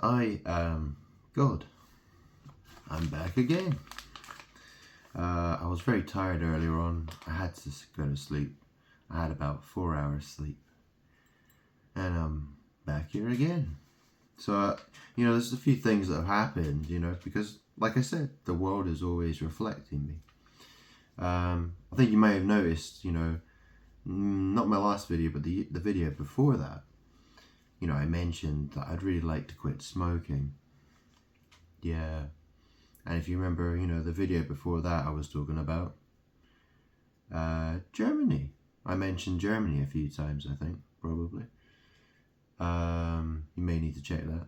I am God. I'm back again. I was very tired earlier on. I had to go to sleep. I had about 4 hours sleep. And I'm back here again. So, there's a few things that have happened, because, like I said, the world is always reflecting me. I think you may have noticed, not my last video, but the video before that, I mentioned that I'd really like to quit smoking. Yeah. And if you remember, the video before that, I was talking about Germany. I mentioned Germany a few times, I think, probably. You may need to check that.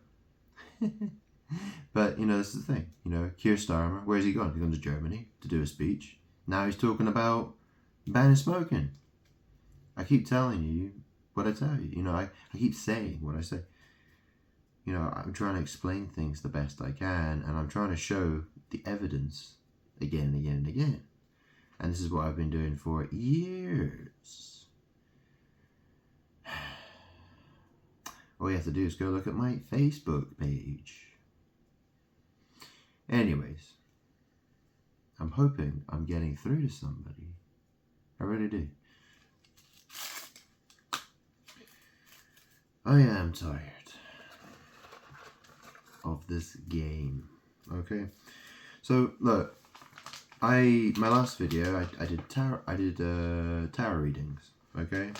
But, this is the thing. Keir Starmer, where's he gone? He's gone to Germany to do a speech. Now he's talking about banning smoking. I keep telling you what I tell you. I keep saying what I say. I'm trying to explain things the best I can, and I'm trying to show the evidence again and again and again. And this is what I've been doing for years. All you have to do is go look at my Facebook page. Anyways, I'm hoping I'm getting through to somebody. I really do. I am tired of this game. Okay, so look, my last video I did tarot readings. Okay,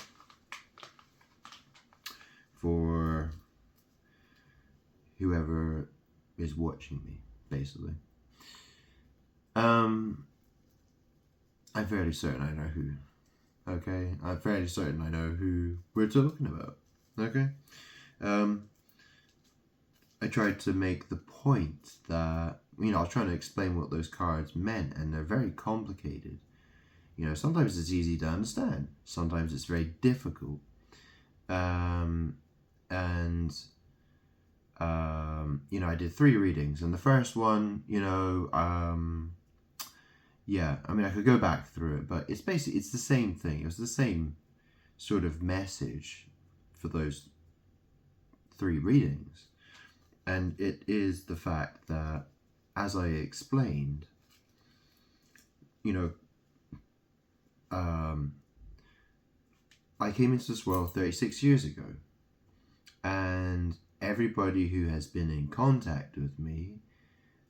for whoever is watching me, basically. I'm fairly certain I know who. Okay, I'm fairly certain I know who we're talking about. Okay, I tried to make the point that, I was trying to explain what those cards meant, and they're very complicated. Sometimes it's easy to understand, sometimes it's very difficult. I did 3 readings, and the first one, I could go back through it, but it's the same thing. It was the same sort of message for those 3 readings. And it is the fact that, as I explained, I came into this world 36 years ago, and everybody who has been in contact with me,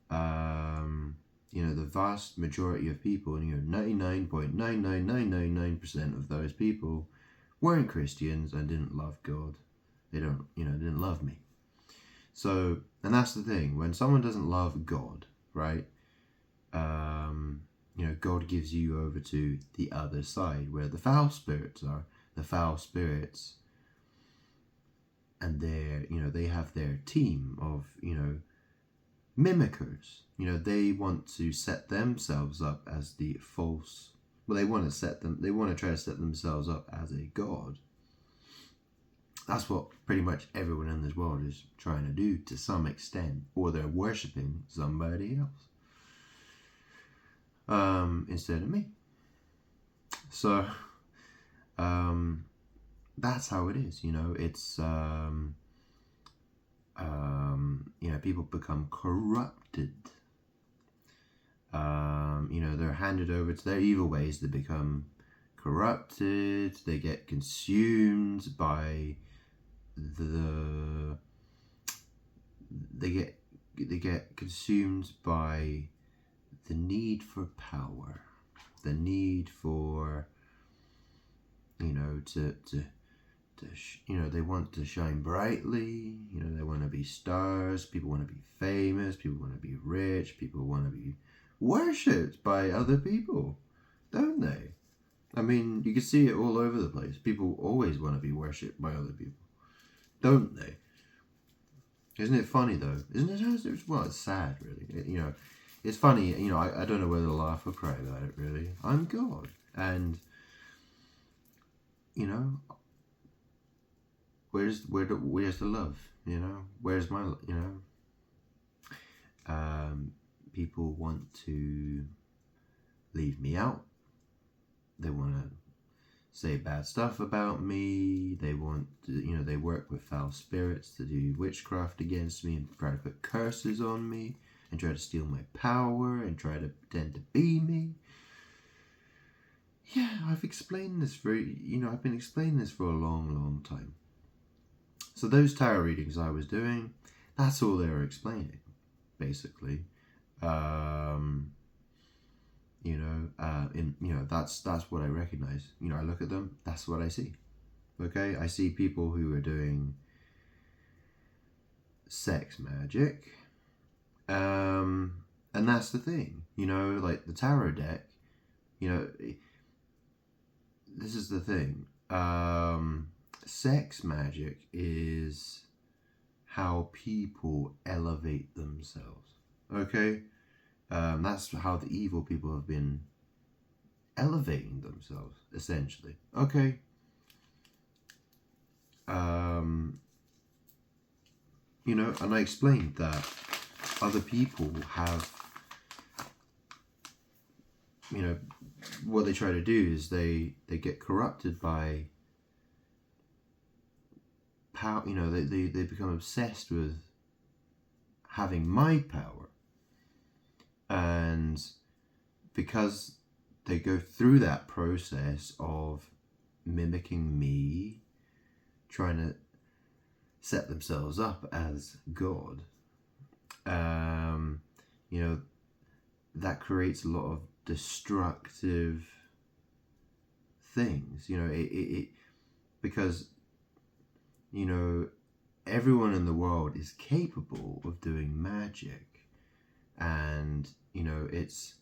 the vast majority of people, 99.99999% of those people weren't Christians and didn't love God. They didn't love me. So, and that's the thing, when someone doesn't love God, right, God gives you over to the other side, where the foul spirits are, the foul spirits, and they have their team of, mimickers. They want to set themselves up as the false, they want to try to set themselves up as a god. That's what pretty much everyone in this world is trying to do to some extent, or they're worshipping somebody else instead of me. So that's how it is. It's people become corrupted. They're handed over to their evil ways. They become corrupted. They get consumed by they get consumed by the need for power, the need for they want to shine brightly. They want to be stars. People want to be famous. People want to be rich. People want to be worshipped by other people, don't they? You can see it all over the place. People always want to be worshipped by other people, don't they? Isn't it funny though? Isn't it? Well, it's sad, really. It's funny. I don't know whether to laugh or cry about it. Really, I'm God, and where's the love? Where's my people want to leave me out. They want to say bad stuff about me. They want to, they work with foul spirits to do witchcraft against me and try to put curses on me and try to steal my power and try to pretend to be me. Yeah, I've explained this I've been explaining this for a long, long time. So those tarot readings I was doing, that's all they were explaining, basically. That's what I recognize. I look at them, that's what I see. Okay, I see people who are doing sex magic. And that's the thing, like the tarot deck, this is the thing. Sex magic is how people elevate themselves. Okay? That's how the evil people have been elevating themselves, essentially. Okay? And I explained that other people have, what they try to do is they get corrupted by power. They become obsessed with having my power, and because they go through that process of mimicking me, trying to set themselves up as God, that creates a lot of destructive things. Because everyone in the world is capable of doing magic, and it's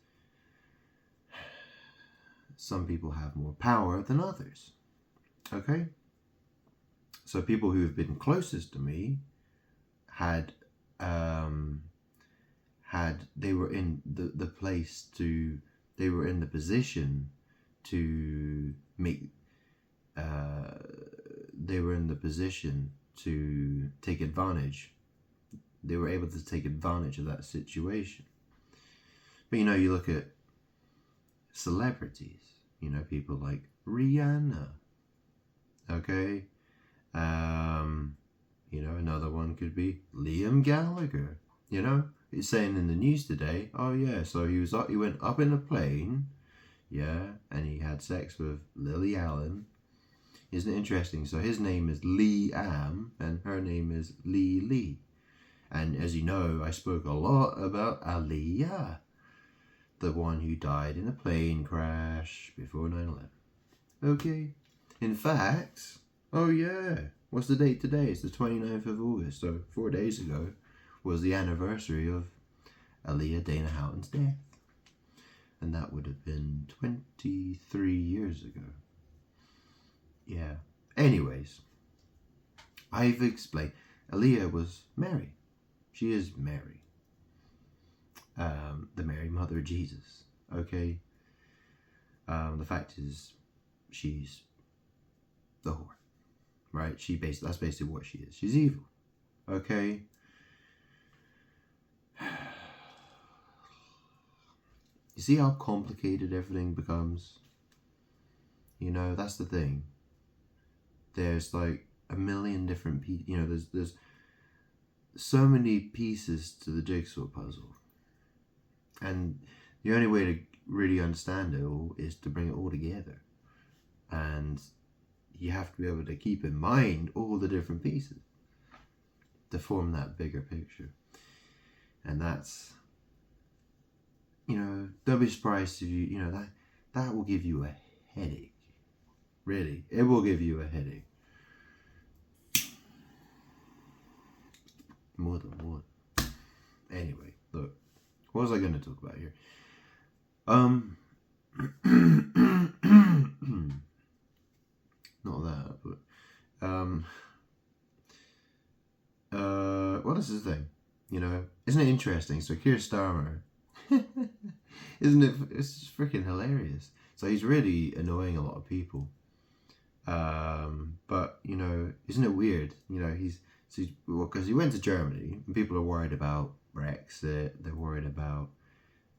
some people have more power than others. Okay, so people who have been closest to me they were in the place to, they were in the position to make, they were in the position to take advantage. They were able to take advantage of that situation. But you look at celebrities, people like Rihanna. Okay? Another one could be Liam Gallagher. It's saying in the news today, oh yeah, so he went up in a plane, yeah, and he had sex with Lily Allen. Isn't it interesting? So his name is Liam, and her name is Lee. And as you know, I spoke a lot about Aaliyah, the one who died in a plane crash before 9/11. Okay. In fact, oh yeah, what's the date today? It's the 29th of August, so 4 days ago was the anniversary of Aaliyah Dana Houghton's death. And that would have been 23 years ago. Yeah. Anyways, I've explained. Aaliyah was Mary. She is Mary. The Mary Mother of Jesus. Okay? The fact is, she's the whore. Right? That's basically what she is. She's evil. Okay? You see how complicated everything becomes? That's the thing. There's like a million different pieces. There's so many pieces to the jigsaw puzzle. And the only way to really understand it all is to bring it all together. And you have to be able to keep in mind all the different pieces to form that bigger picture. And that's, don't be surprised if that will give you a headache. Really, it will give you a headache. More than one. Anyway, look, what was I going to talk about here? Not that, but what is this thing? Isn't it interesting? So Keir Starmer, isn't it? It's just freaking hilarious. So he's really annoying a lot of people. But isn't it weird? Because he went to Germany and people are worried about Brexit. They're worried about,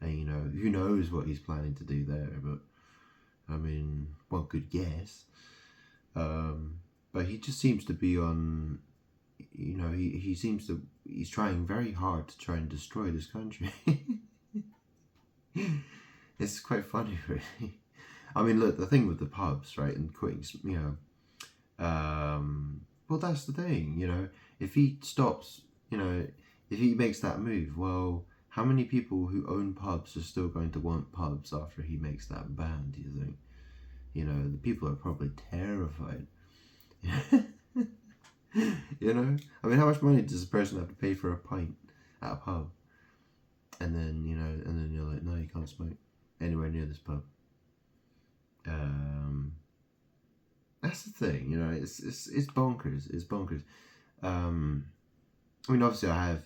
who knows what he's planning to do there. But I mean, one could guess. But he just seems to be on, he's trying very hard to try and destroy this country. It's quite funny, really. I mean, look, the thing with the pubs, right, and quitting, well, that's the thing, if he stops, if he makes that move, well, how many people who own pubs are still going to want pubs after he makes that ban, do you think? The people are probably terrified. I mean, how much money does a person have to pay for a pint at a pub? And then, you're like, no, you can't smoke anywhere near this pub. That's the thing, it's bonkers. It's bonkers. I mean, obviously, I have,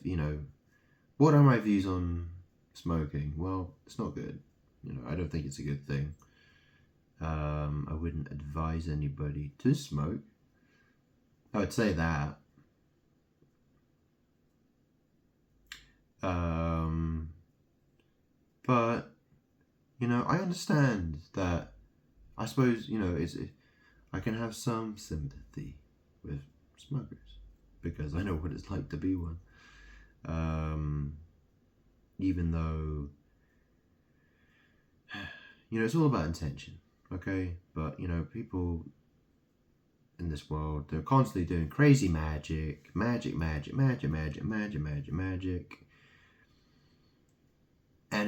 what are my views on smoking? Well, it's not good. I don't think it's a good thing. I wouldn't advise anybody to smoke. I would say that. But I understand that. I suppose I can have some sympathy with smokers because I know what it's like to be one. Even though it's all about intention, okay? But people in this world, they're constantly doing crazy magic, and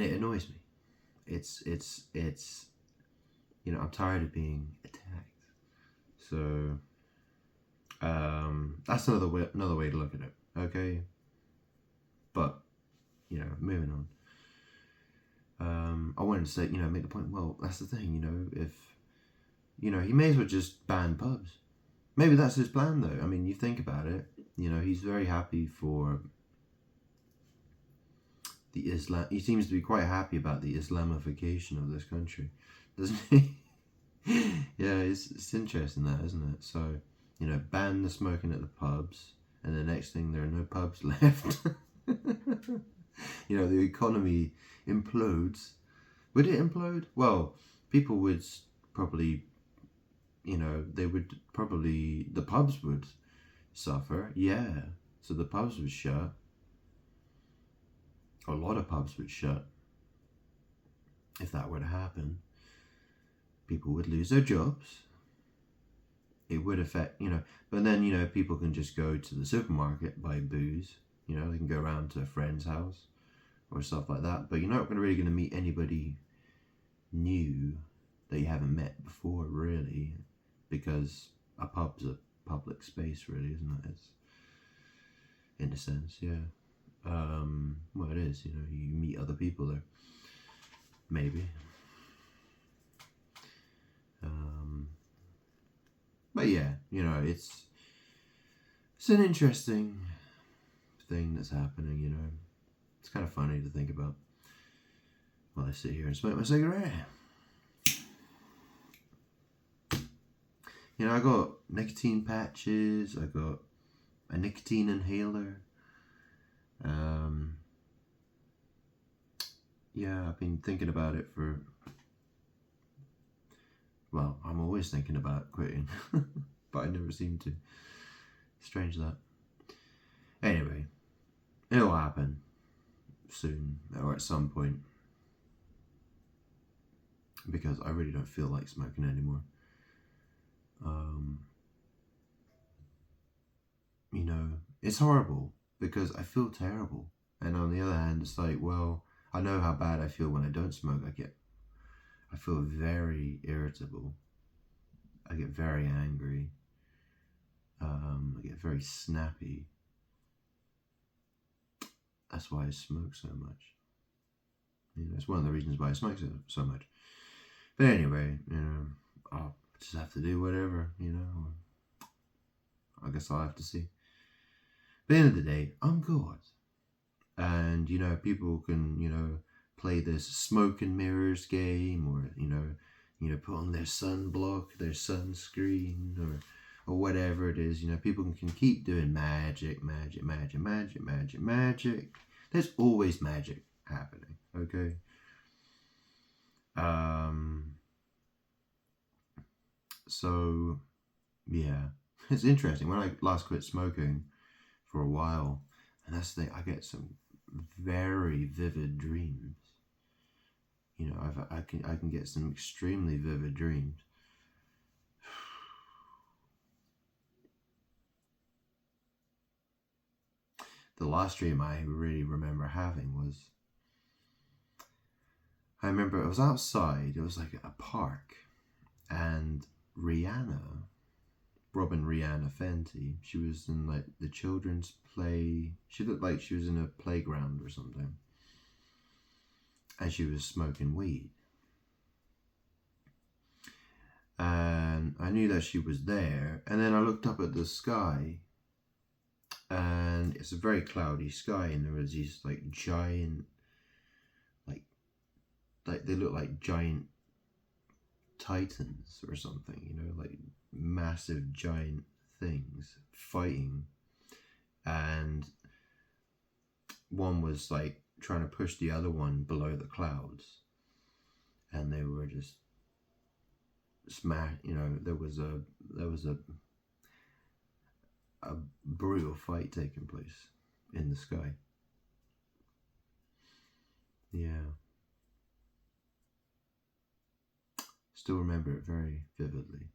it annoys me. It's I'm tired of being attacked. So that's another way to look at it, okay? But moving on. I wanted to say, make the point. Well, that's the thing, if he may as well just ban pubs. Maybe that's his plan, though. I mean, you think about it. He's very happy for the Islam. He seems to be quite happy about the Islamification of this country, doesn't he? Yeah, it's interesting that, isn't it? So, ban the smoking at the pubs, and the next thing there are no pubs left. The economy implodes. Would it implode? Well, people would probably, the pubs would suffer. Yeah, so the pubs would shut. A lot of pubs would shut. If that were to happen, people would lose their jobs. It would affect, but then, people can just go to the supermarket, buy booze. They can go around to a friend's house or stuff like that. But you're not really going to meet anybody new that you haven't met before, really, because a pub's a public space, really, isn't it? It's, in a sense, yeah. Well, it is, you meet other people there, maybe. But yeah, it's an interesting thing that's happening, It's kind of funny to think about while I sit here and smoke my cigarette. I got nicotine patches, I got a nicotine inhaler. Yeah, I've been thinking about it I'm always thinking about quitting, but I never seem to. Strange that. Anyway, it'll happen soon or at some point, because I really don't feel like smoking anymore. It's horrible because I feel terrible, and on the other hand, it's like, well, I know how bad I feel when I don't smoke. I feel very irritable. I get very angry. I get very snappy. That's why I smoke so much. It's one of the reasons why I smoke so much. But anyway, I'll just have to do whatever, I guess I'll have to see. But at the end of the day, I'm God. And, people can, play this smoke and mirrors game, or, put on their sunblock, their sunscreen, or whatever it is. People can keep doing magic. There's always magic happening, okay? So, yeah, it's interesting. When I last quit smoking for a while, and that's the thing, I get some very vivid dreams. You know, I can get some extremely vivid dreams. The last dream I really remember having was, I remember it was outside. It was like a park, and Rihanna, Robin Rihanna Fenty, she was in like the children's play. She looked like she was in a playground or something, and she was smoking weed. And I knew that she was there. And then I looked up at the sky, and it's a very cloudy sky, and there was these like giant, like they look like giant titans or something, you know, like massive giant things fighting. And one was like trying to push the other one below the clouds, and they were just smash. You know, there was a brutal fight taking place in the sky. Yeah, still remember it very vividly.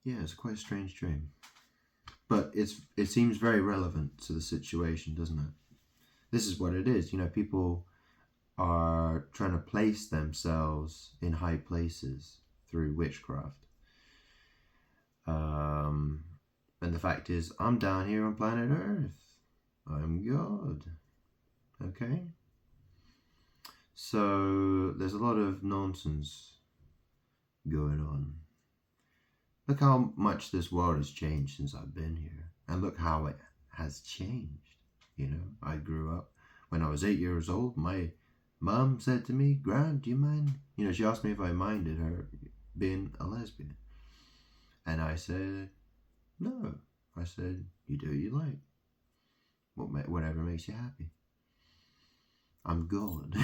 Yeah, it's quite a strange dream, but it seems very relevant to the situation, doesn't it? This is what it is. You know, people are trying to place themselves in high places through witchcraft. And the fact is, I'm down here on planet Earth. I'm God. Okay? So there's a lot of nonsense going on. Look how much this world has changed since I've been here. And look how it has changed. You know, I grew up. When I was 8 years old, my mom said to me, "Grant, do you mind?" You know, she asked me if I minded her being a lesbian. And I said, no. I said, you do what you like. Whatever makes you happy. I'm God.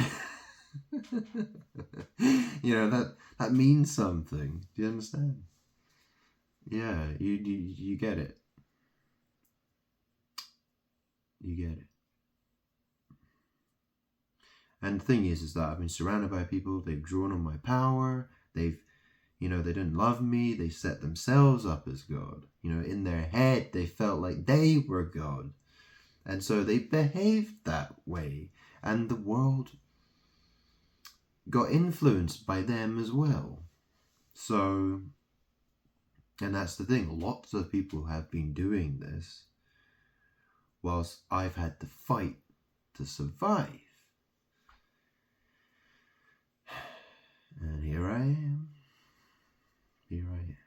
You know, that means something. Do you understand? Yeah, you get it. You get it. And the thing is that I've been surrounded by people, they've drawn on my power, they've, you know, they didn't love me, they set themselves up as God. You know, in their head, they felt like they were God. And so they behaved that way. And the world got influenced by them as well. So, and that's the thing, lots of people have been doing this whilst I've had to fight to survive. And here I am. Here I am.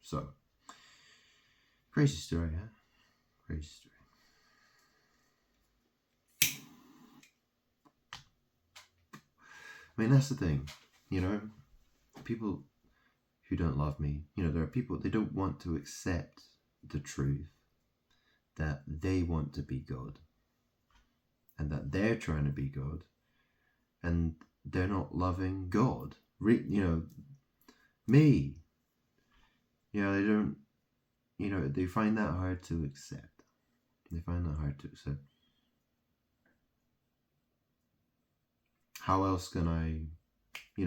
So, crazy story, huh? Crazy story. I mean, that's the thing, you know, people who don't love me, you know, there are people, they don't want to accept the truth that they want to be God and that they're trying to be God and they're not loving God. You know, me, you know, they don't, you know, they find that hard to accept. They find that hard to accept. How else can I, you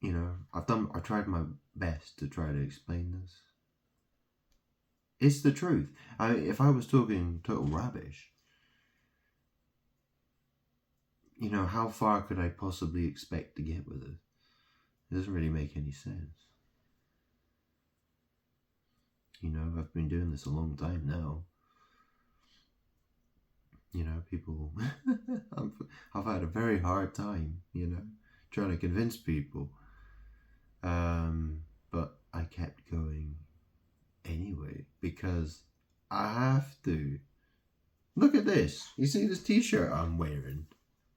know, I tried my best to try to explain this. It's the truth. If I was talking total rubbish, you know, how far could I possibly expect to get with it? It doesn't really make any sense. You know, I've been doing this a long time now. You know, people, I've had a very hard time, you know, trying to convince people. But I kept going anyway because I have to. Look at this. You see this t-shirt I'm wearing?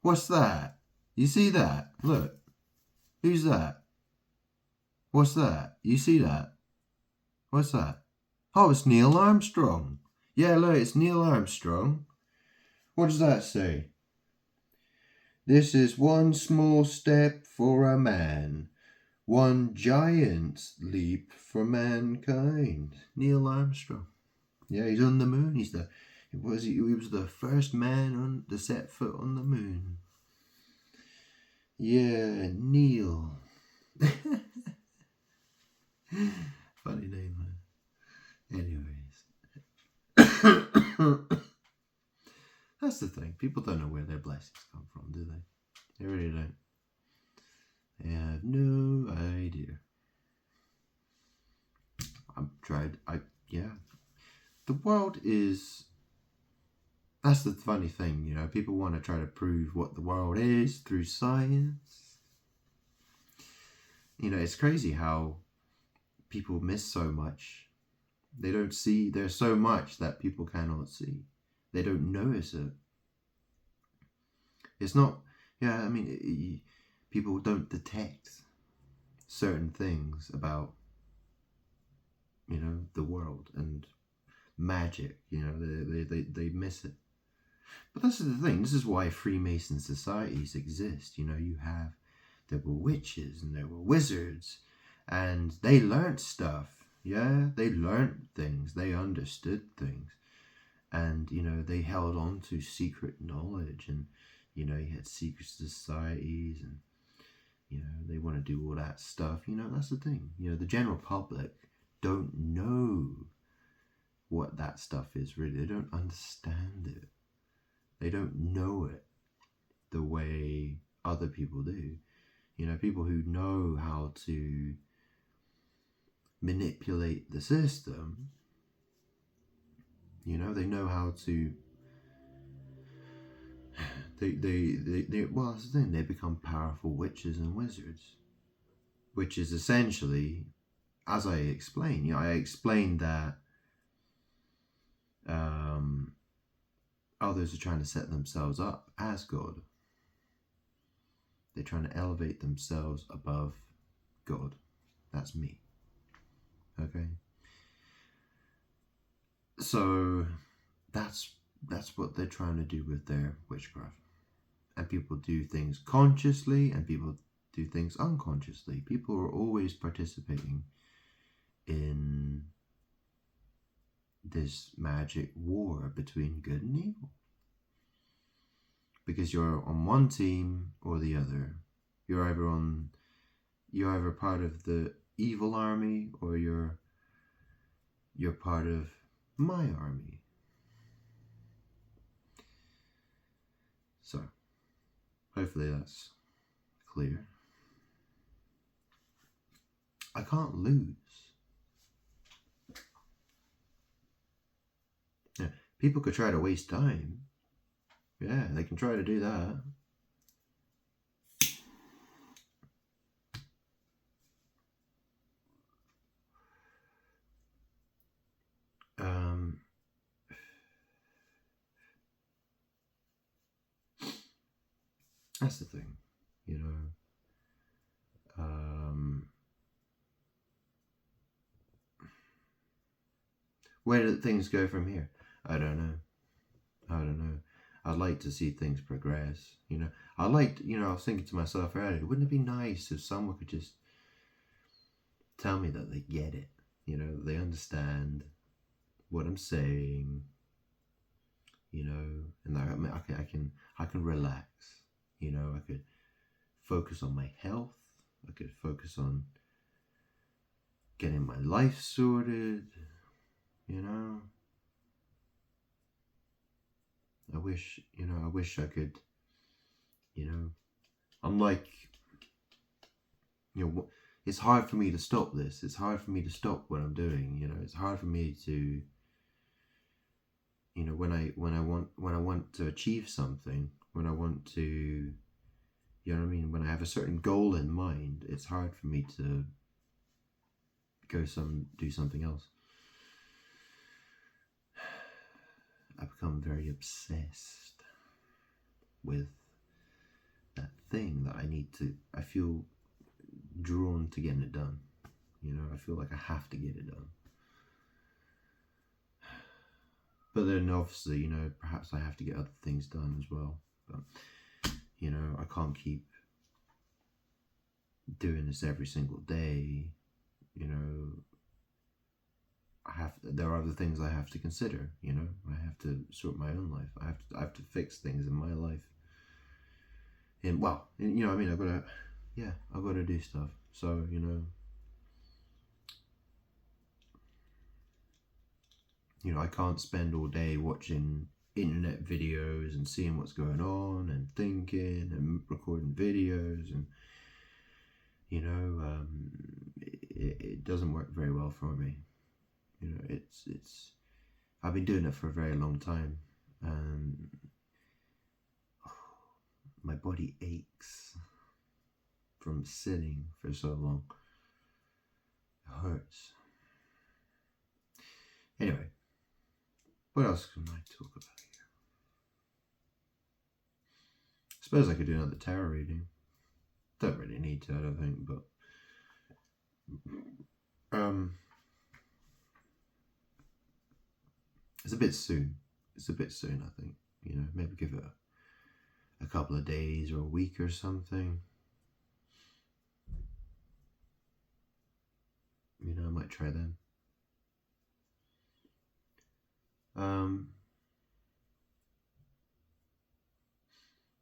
What's that? You see that? Look. Who's that? What's that? You see that? What's that? Oh, it's Neil Armstrong. Yeah, look, it's Neil Armstrong. What does that say? This is one small step for a man, one giant leap for mankind. Neil Armstrong. Yeah, he's on the moon. He was the first man to set foot on the moon. Yeah, Neil. Funny name, man. Anyways. That's the thing. People don't know where their blessings come from, do they? They really don't. They have no idea. The world is... That's the funny thing, you know. People want to try to prove what the world is through science. You know, it's crazy how people miss so much. They don't see. There's so much that people cannot see. They don't notice it. It's not... Yeah, I mean, people don't detect certain things about, you know, the world and magic. You know, they miss it. But that's the thing. This is why Freemason societies exist. You know, there were witches and there were wizards, and they learnt stuff. Yeah, they learnt things. They understood things. And, you know, they held on to secret knowledge. And, you know, you had secret societies and, you know, they want to do all that stuff. You know, that's the thing. You know, the general public don't know what that stuff is really. They don't understand it. They don't know it the way other people do. You know, people who know how to manipulate the system, you know, they know how to... well, that's the thing. They become powerful witches and wizards, which is essentially, as I explained, you know, I explained that others are trying to set themselves up as God. They're trying to elevate themselves above God. That's me. Okay? So that's what they're trying to do with their witchcraft. And people do things consciously and people do things unconsciously. People are always participating in this magic war between good and evil. Because you're on one team or the other. You're either part of the evil army or you're part of my army. So, hopefully that's clear. I can't lose. Yeah, people could try to waste time. Yeah, they can try to do that. That's the thing, you know. Where do things go from here? I don't know. I'd like to see things progress, you know. I was thinking to myself earlier, wouldn't it be nice if someone could just tell me that they get it, you know, they understand what I'm saying, you know, and I can relax, you know. I could focus on my health. I could focus on getting my life sorted, you know. I wish I could, you know, I'm like, you know, it's hard for me to stop this. It's hard for me to stop what I'm doing, you know. It's hard for me to, you know, when I want to achieve something, when I want to, you know what I mean, when I have a certain goal in mind, it's hard for me to do something else. I become very obsessed with that thing that I feel drawn to getting it done. You know, I feel like I have to get it done. But then obviously, you know, perhaps I have to get other things done as well. But You know, I can't keep doing this every single day. You know, there are other things I have to consider. You know, I have to sort my own life. I have to fix things in my life. And you know, I mean, I've got to do stuff. So, I can't spend all day watching internet videos and seeing what's going on and thinking and recording videos, and it doesn't work very well for me. You know, it's I've been doing it for a very long time, and my body aches from sitting for so long. It hurts. Anyway, what else can I talk about here? I suppose I could do another tarot reading. Don't really need to, I don't think, but it's a bit soon. I think. Maybe give it a couple of days or a week or something. I might try then.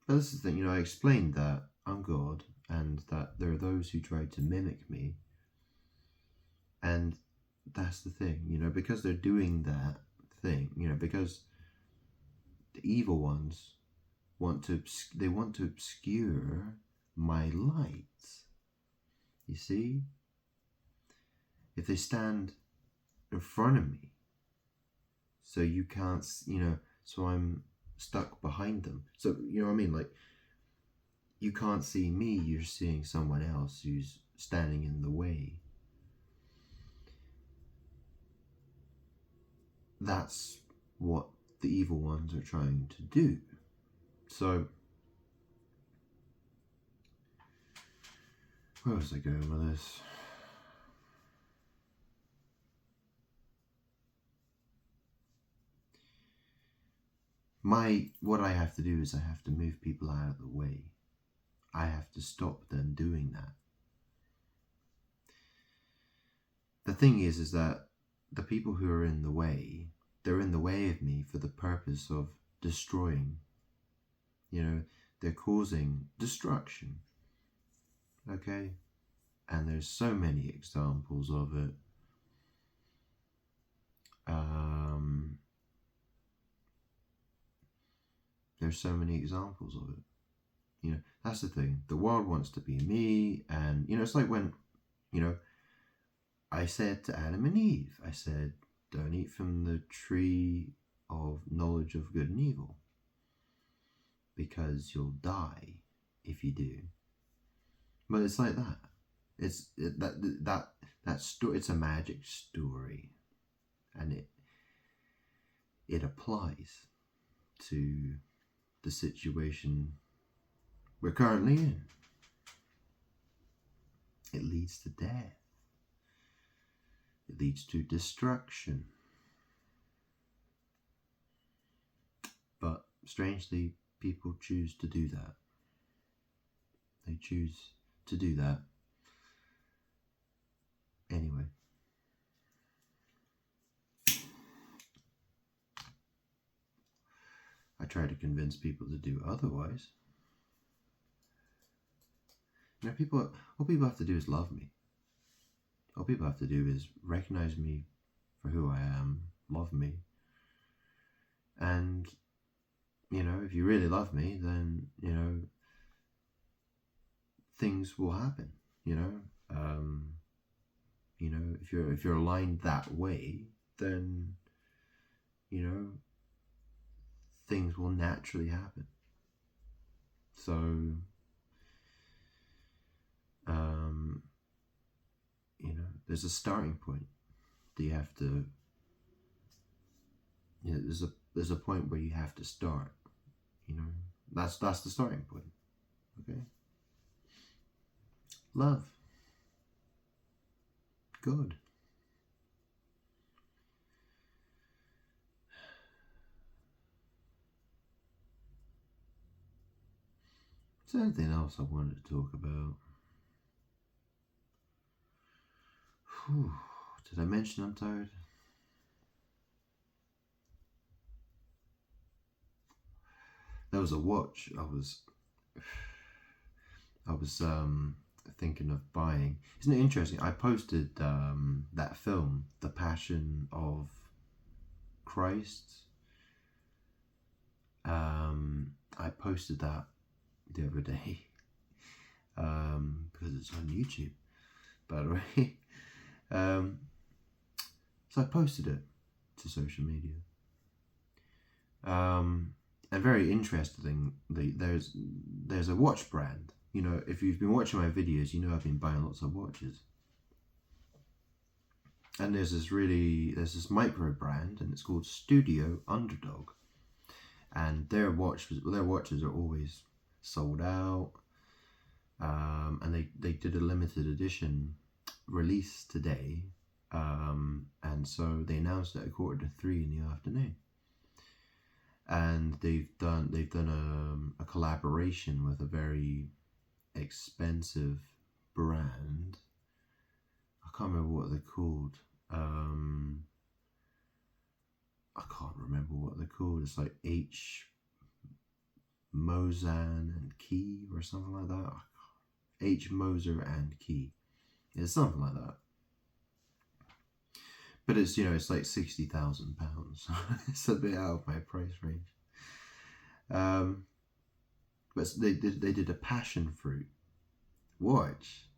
But this is the thing, I explained that I'm God and that there are those who try to mimic me. And that's the thing, because they're doing that thing, because the evil ones want to obscure my light. You see? If they stand in front of me, so you can't, so I'm stuck behind them. So, you know what I mean? Like, you can't see me, you're seeing someone else who's standing in the way. That's what the evil ones are trying to do. So, where was I going with this? What I have to do is I have to move people out of the way. I have to stop them doing that. The thing is that the people who are in the way, they're in the way of me for the purpose of destroying. They're causing destruction. Okay? And there's so many examples of it. There's so many examples of it. That's the thing. The world wants to be me, and it's like when, I said to Adam and Eve, I said, don't eat from the tree of knowledge of good and evil, because you'll die if you do. But it's like that. It's a magic story, and it applies to the situation we're currently in. It leads to death. It leads to destruction. But strangely, people choose to do that. They choose to do that. Anyway. I try to convince people to do otherwise. What people have to do is love me. All people have to do is recognize me for who I am, love me. And, if you really love me, then, things will happen, if you're aligned that way, then, things will naturally happen. So, there's a starting point that you have to, there's a point where you have to start, that's the starting point. Okay. Love. Good. Is there anything else I wanted to talk about? Whew. Did I mention I'm tired? There was a watch I was thinking of buying. Isn't it interesting? I posted that film, The Passion of Christ. I posted that the other day because it's on YouTube, by the way. So I posted it to social media. And very interestingly, there's a watch brand. You know, if you've been watching my videos, you know I've been buying lots of watches. And there's this micro brand, and it's called Studio Underdog. And their watches are always sold out. And they did a limited edition release today. And so they announced it at 2:45 in the afternoon. And they've done a collaboration with a very expensive brand. I can't remember what they're called. I can't remember what they're called. It's like H. Mosan and Key or something like that. H. Moser and Key. It's something like that. But it's, it's like £60,000. It's a bit out of my price range. But they did a passion fruit watch.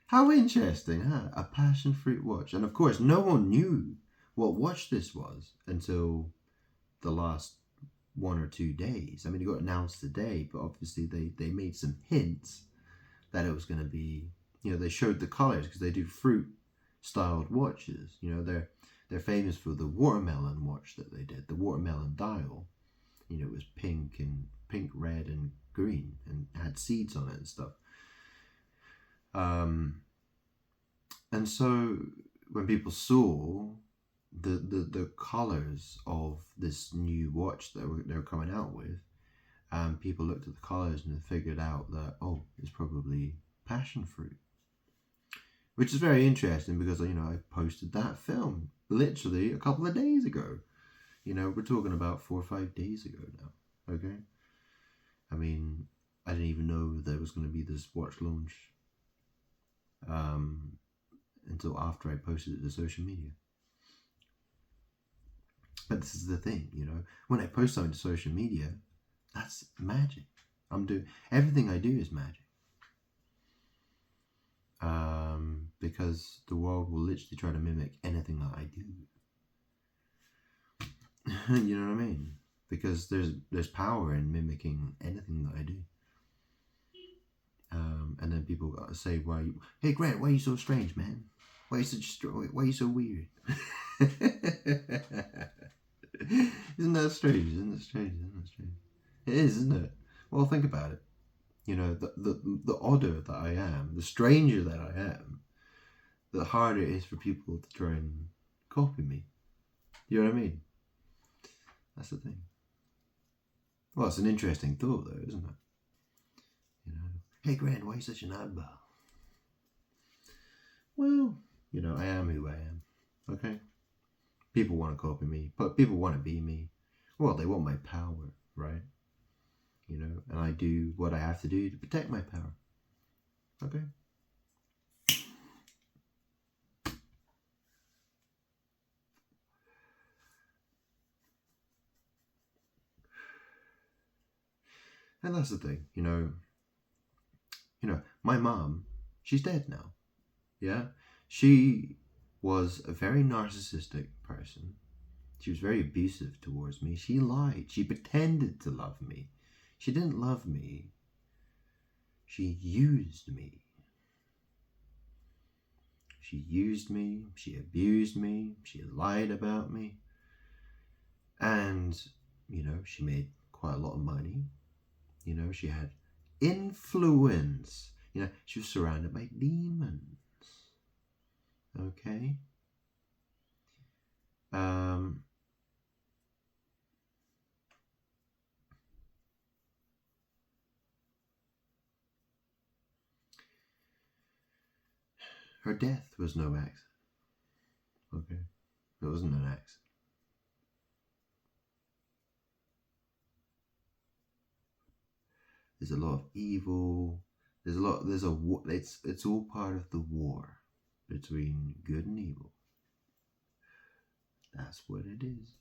How interesting, huh? A passion fruit watch. And of course, no one knew what watch this was until the last 1 or 2 days. I mean, it got announced today, but obviously they made some hints that it was going to be, they showed the colors because they do fruit styled watches. They're famous for the watermelon watch that they did, the watermelon dial. It was pink, red, and green, and had seeds on it and stuff. And so when people saw the colors of this new watch that they were coming out with, people looked at the colors and they figured out that, it's probably passion fruit. Which is very interesting because, I posted that film literally a couple of days ago. We're talking about 4 or 5 days ago now, okay? I mean, I didn't even know there was going to be this watch launch until after I posted it to social media. But this is the thing, when I post something to social media, that's magic. Everything I do is magic. Because the world will literally try to mimic anything that I do. You know what I mean? Because there's power in mimicking anything that I do. And then people say, hey Grant, why are you so strange, man? Why are you so weird? Isn't that strange? It is, isn't it? Well, think about it. The odder that I am, the stranger that I am, the harder it is for people to try and copy me. You know what I mean? That's the thing. Well, it's an interesting thought, though, isn't it? Hey, Grant, why are you such an oddball? Well, I am who I am. Okay? People want to copy me, but people want to be me. Well, they want my power, right? And I do what I have to do to protect my power. Okay? And that's the thing, my mom, she's dead now. Yeah? She was a very narcissistic person. She was very abusive towards me. She lied. She pretended to love me. She didn't love me. She used me. She used me. She abused me. She lied about me. And, she made quite a lot of money. She had influence. She was surrounded by demons. Okay? Her death was no accident. Okay? It wasn't an accident. There's a lot of evil. It's all part of the war between good and evil. That's what it is.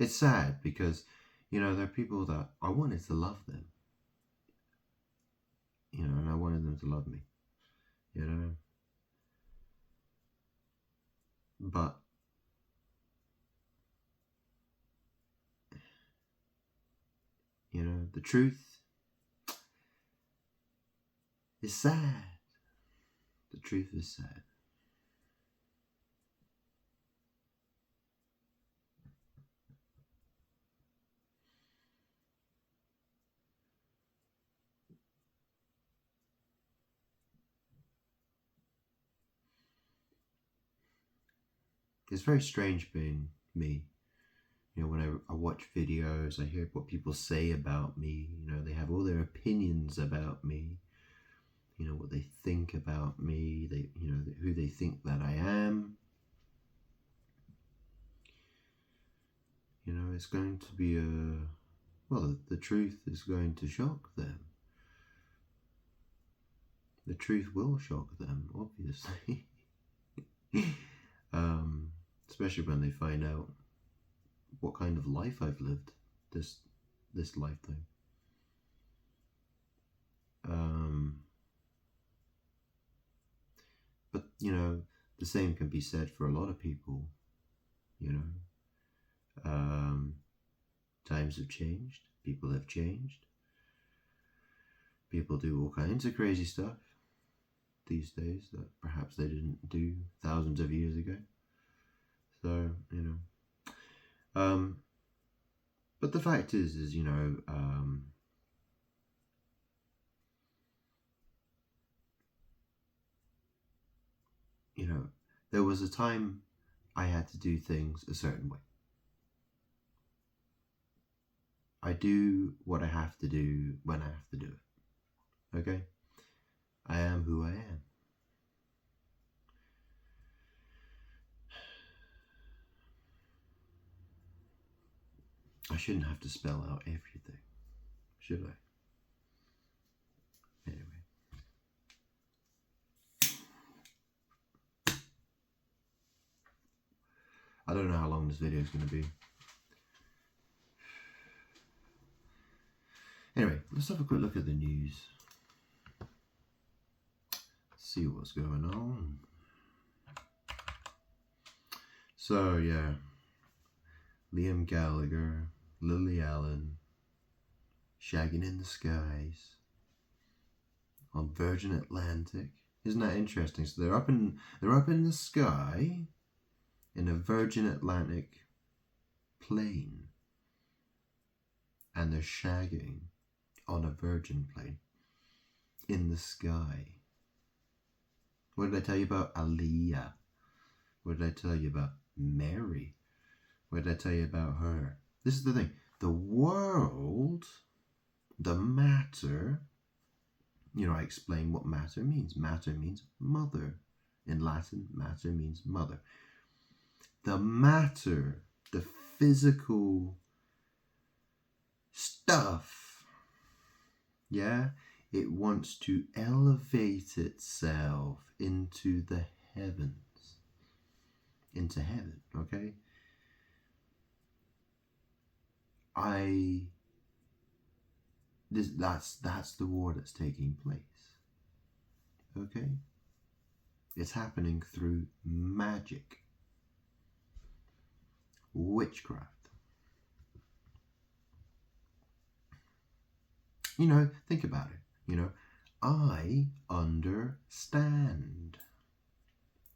It's sad because, there are people that I wanted to love them. And I wanted them to love me. But the truth is sad. The truth is sad. It's very strange being me. When I watch videos, I hear what people say about me. They have all their opinions about me. What they think about me. They, who they think that I am. It's going to be the truth is going to shock them. The truth will shock them, obviously. Especially when they find out what kind of life I've lived this lifetime. But the same can be said for a lot of people. Times have changed. People have changed. People do all kinds of crazy stuff these days that perhaps they didn't do thousands of years ago. So, but the fact is, there was a time I had to do things a certain way. I do what I have to do when I have to do it. Okay? I am who I am. I shouldn't have to spell out everything, should I? Anyway. I don't know how long this video is going to be. Anyway, let's have a quick look at the news. See what's going on. So, yeah. Liam Gallagher, Lily Allen, shagging in the skies on Virgin Atlantic. Isn't that interesting? So they're up in the sky in a Virgin Atlantic plane, and they're shagging on a Virgin plane in the sky. What did I tell you about Aaliyah? What did I tell you about Mary? What did I tell you about her? This is the thing. The world, the matter, I explain what matter means. Matter means mother. In Latin, matter means mother. The matter, the physical stuff, it wants to elevate itself into the heavens. Into heaven, okay? That's the war that's taking place. Okay? It's happening through magic. Witchcraft. Think about it. I understand.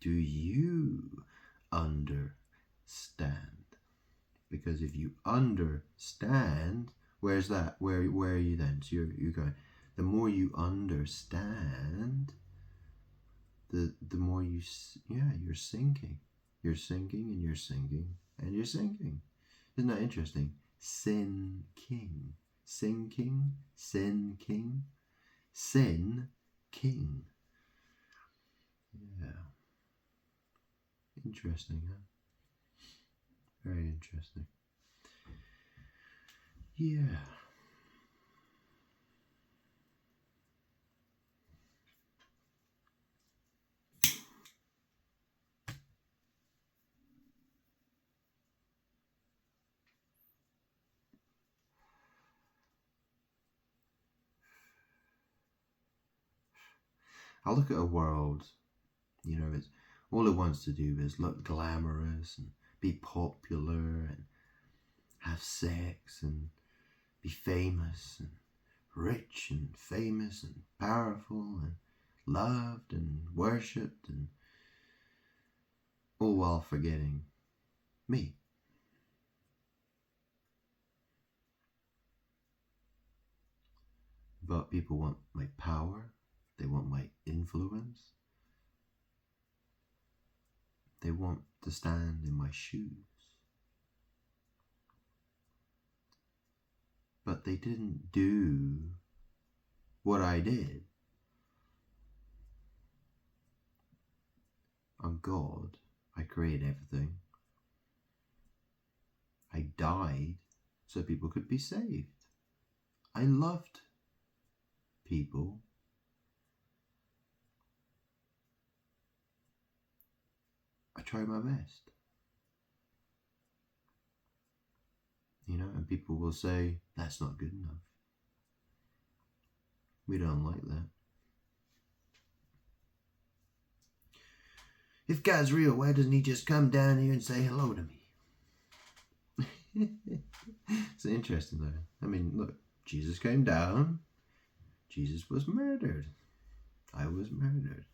Do you understand? Because if you understand, where's that? Where are you then? So you're going. The more you understand, the more you're sinking. You're sinking and you're sinking and you're sinking. Isn't that interesting? Sin King. Sin King? Sin King? Sin King. Yeah. Interesting, huh? Very interesting. Yeah. I look at a world, it's all it wants to do is look glamorous and be popular and have sex and be famous and rich and famous and powerful and loved and worshipped, and all while forgetting me. But people want my power, they want my influence, they want to stand in my shoes. But they didn't do what I did. I'm God. I create everything. I died so people could be saved. I loved people. I tried my best. And people will say, that's not good enough. We don't like that. If God's real, why doesn't he just come down here and say hello to me? It's interesting though. I mean, look, Jesus came down. Jesus was murdered. I was murdered.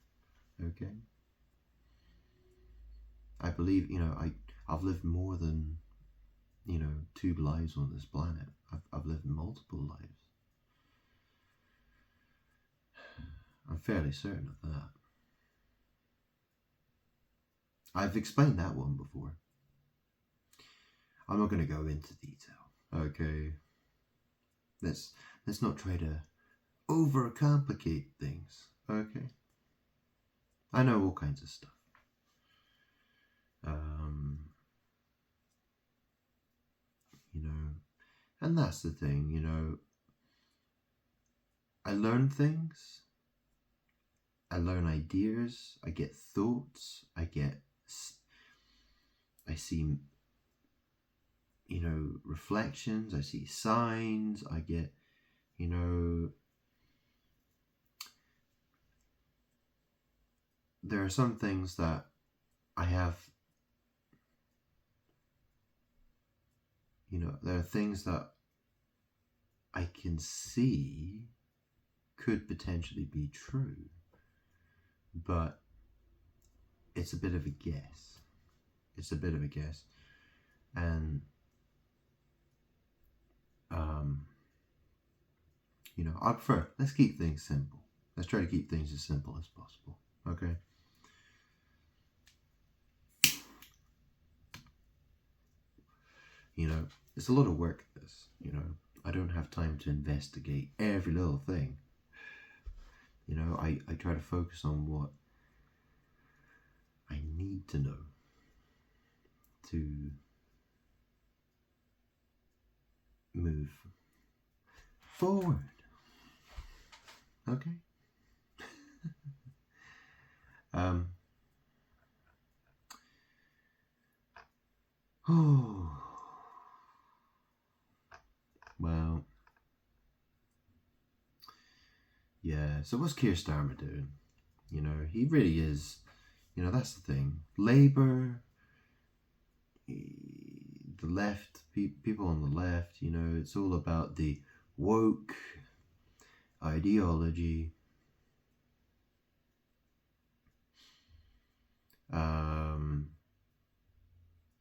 Okay? I believe, I've lived more than, 2 lives on this planet. I've lived multiple lives. I'm fairly certain of that. I've explained that one before. I'm not going to go into detail. Okay? Let's not try to overcomplicate things. Okay? I know all kinds of stuff. And that's the thing, I learn things, I learn ideas, I get thoughts, I see, reflections, I see signs, I get, there are some things that I have, there are things that I can see could potentially be true, but it's a bit of a guess. It's a bit of a guess. And, I prefer, let's keep things simple. Let's try to keep things as simple as possible. Okay? It's a lot of work, this. I don't have time to investigate every little thing. I try to focus on what I need to know to move forward. Okay? Oh. Well, yeah, so what's Keir Starmer doing? He really is, that's the thing. Labour, the left, people on the left, it's all about the woke ideology.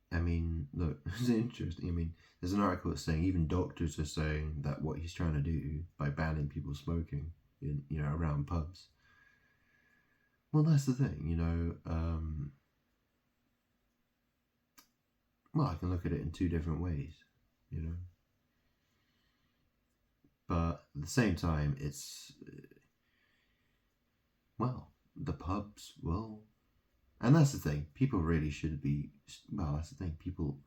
I mean, look, it's interesting. I mean, there's an article that's saying even doctors are saying that what he's trying to do by banning people smoking in, around pubs. Well, that's the thing, well, I can look at it in two different ways, you know. But at the same time, it's, well, the pubs, well, and that's the thing. People really should be, well, that's the thing. People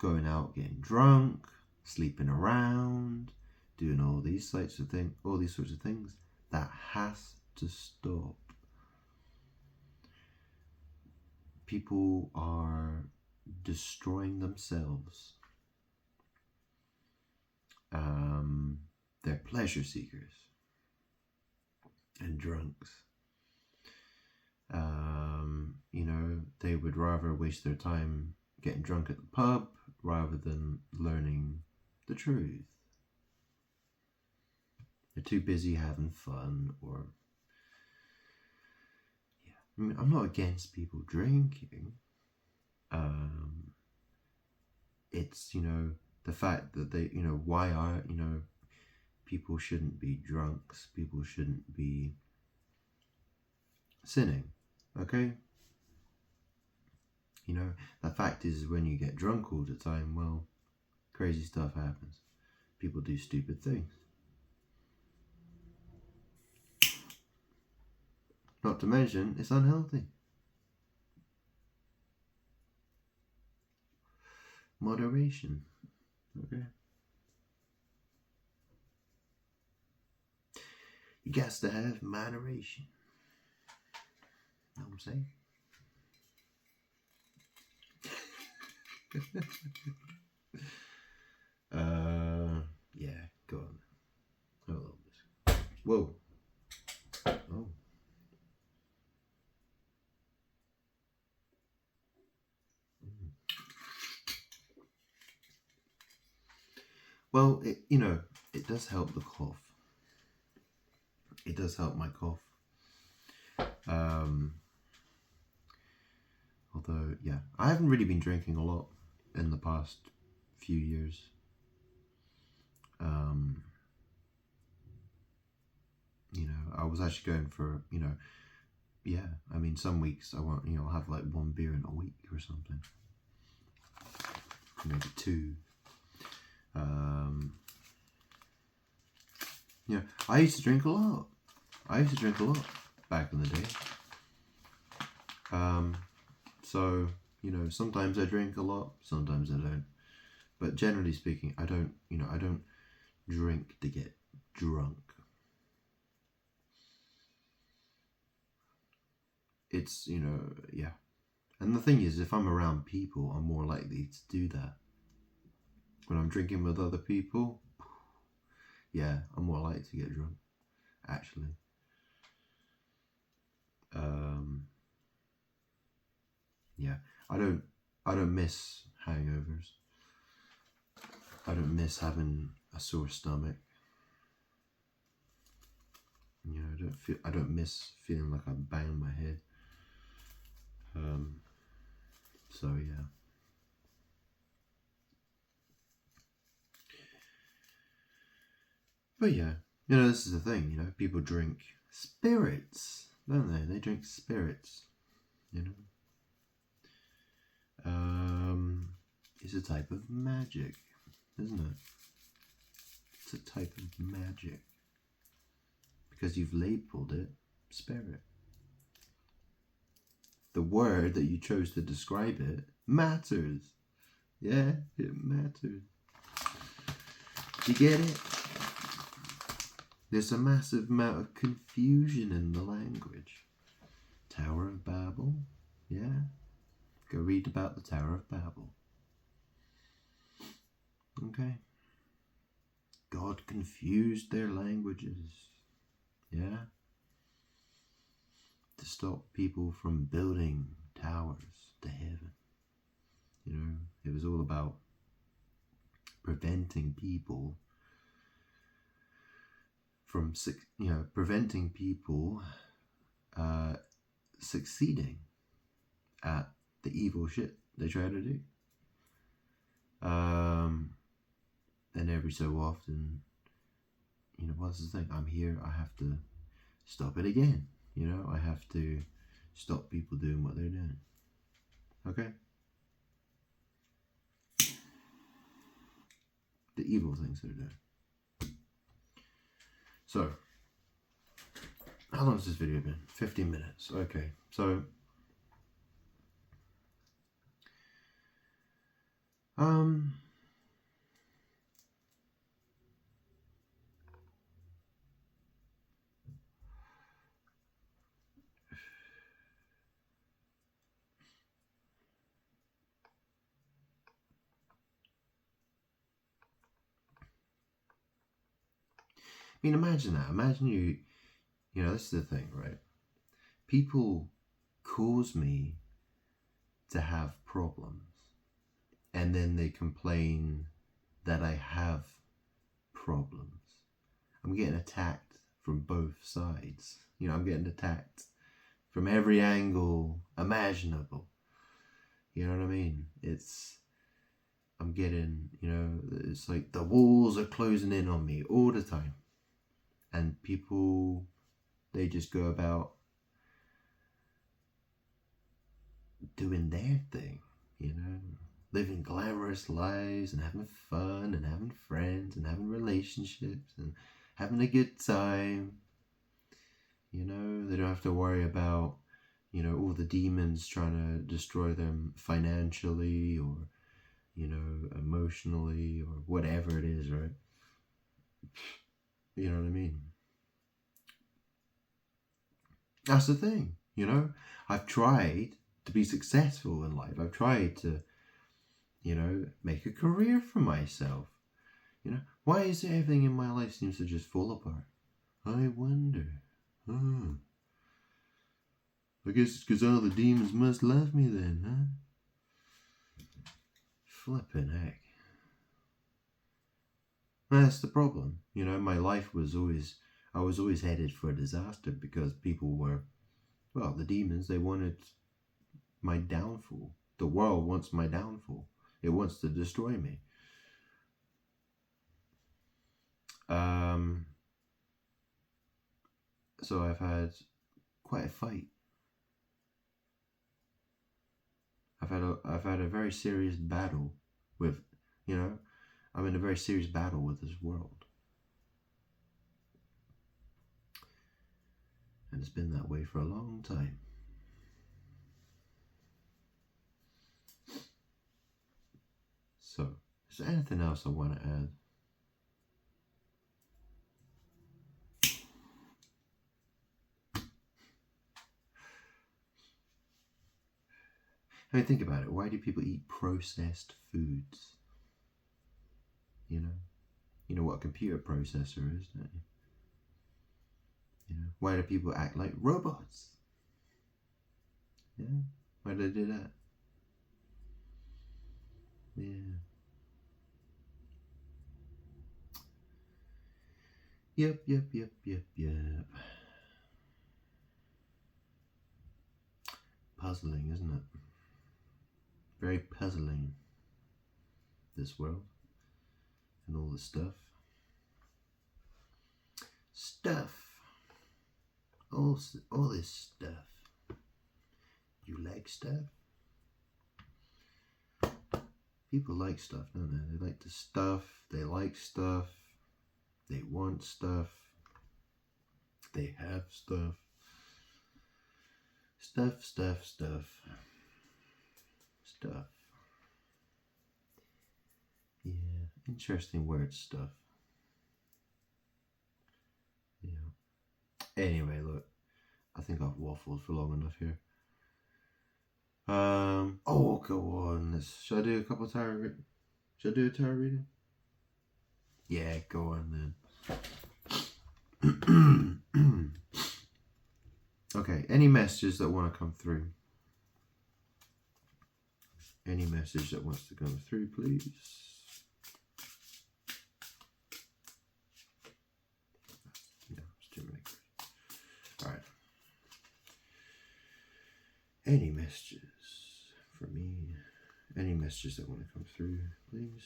going out getting drunk, sleeping around, doing all these sorts of things, all these sorts of things. That has to stop. People are destroying themselves. They're pleasure seekers and drunks. You know, they would rather waste their time getting drunk at the pub rather than learning the truth. They're too busy having fun, or yeah. I mean, I'm not against people drinking. It's, you know, the fact that they, you know, why are, you know, people shouldn't be drunks. People shouldn't be sinning. Okay? You know, the fact is, when you get drunk all the time, well, crazy stuff happens. People do stupid things. Not to mention, it's unhealthy. Moderation. Okay? You got to have moderation. Know what I'm saying? Yeah, go on. Hold on. Whoa. Oh. Well, it, you know, it does help the cough. It does help my cough. Although, yeah, I haven't really been drinking a lot in the past few years. You know, I was actually going for, you know, yeah, I mean, some weeks I won't, you know, I'll have like one beer in a week or something. Maybe two. Yeah, I used to drink a lot. Back in the day. So, you know, sometimes I drink a lot, sometimes I don't. But generally speaking, I don't drink to get drunk. It's, you know, yeah. And the thing is, if I'm around people, I'm more likely to do that. When I'm drinking with other people, yeah, I'm more likely to get drunk, actually. Yeah, I don't miss hangovers. I don't miss having a sore stomach. You know, I don't miss feeling like I'm banging my head. So yeah. But yeah, you know, this is the thing, you know, people drink spirits, don't they? They drink spirits, you know. It's a type of magic, isn't it? It's a type of magic. Because you've labelled it spirit. The word that you chose to describe it matters. Yeah, it matters. Do you get it? There's a massive amount of confusion in the language. Tower of Babel, yeah. Go read about the Tower of Babel. Okay. God confused their languages, yeah, to stop people from building towers to heaven. You know, it was all about preventing people from, you know, preventing people succeeding at the evil shit they try to do. And every so often, you know, what's the thing? I'm here, I have to stop it again. You know, I have to stop people doing what they're doing. Okay? the evil things they're doing. So, how long has this video been? 15 minutes. Okay, so I mean, imagine that. Imagine you know, this is the thing, right? People cause me to have problems, and then they complain that I have problems. I'm getting attacked from both sides. You know, I'm getting attacked from every angle imaginable. You know what I mean? I'm getting, you know, it's like the walls are closing in on me all the time. And people, they just go about doing their thing, you know, living glamorous lives and having fun and having friends and having relationships and having a good time. You know, they don't have to worry about, you know, all the demons trying to destroy them financially or, you know, emotionally or whatever it is, right? You know what I mean? That's the thing, you know? I've tried to be successful in life. I've tried to, you know, make a career for myself. You know, why is it everything in my life seems to just fall apart? I wonder. I guess it's because all the demons must love me then, huh? Flippin' heck. That's the problem. You know, my life was always, I was always headed for a disaster because people were, well, the demons, they wanted my downfall. The world wants my downfall. It wants to destroy me. So I've had quite a fight. I've had a very serious battle with, you know, I'm in a very serious battle with this world. And it's been that way for a long time. So, is there anything else I want to add? I mean, think about it. Why do people eat processed foods? You know what a computer processor is, don't you? You know, why do people act like robots? Yeah, why do they do that? Yeah. Yep. Puzzling, isn't it? Very puzzling, this world. And all the stuff. All this stuff. You like stuff? People like stuff, don't they? They like the stuff. They like stuff. They want stuff. They have stuff. Stuff. Yeah, interesting word, stuff. Yeah. Anyway, look, I think I've waffled for long enough here. Oh, go on. Should I do a couple of tarot? Should I do a tarot reading? Yeah, go on then. Okay, any messages that want to come through? Any message that wants to come through, please? No, it's too many. All right. Any messages for me? Any messages that want to come through, please?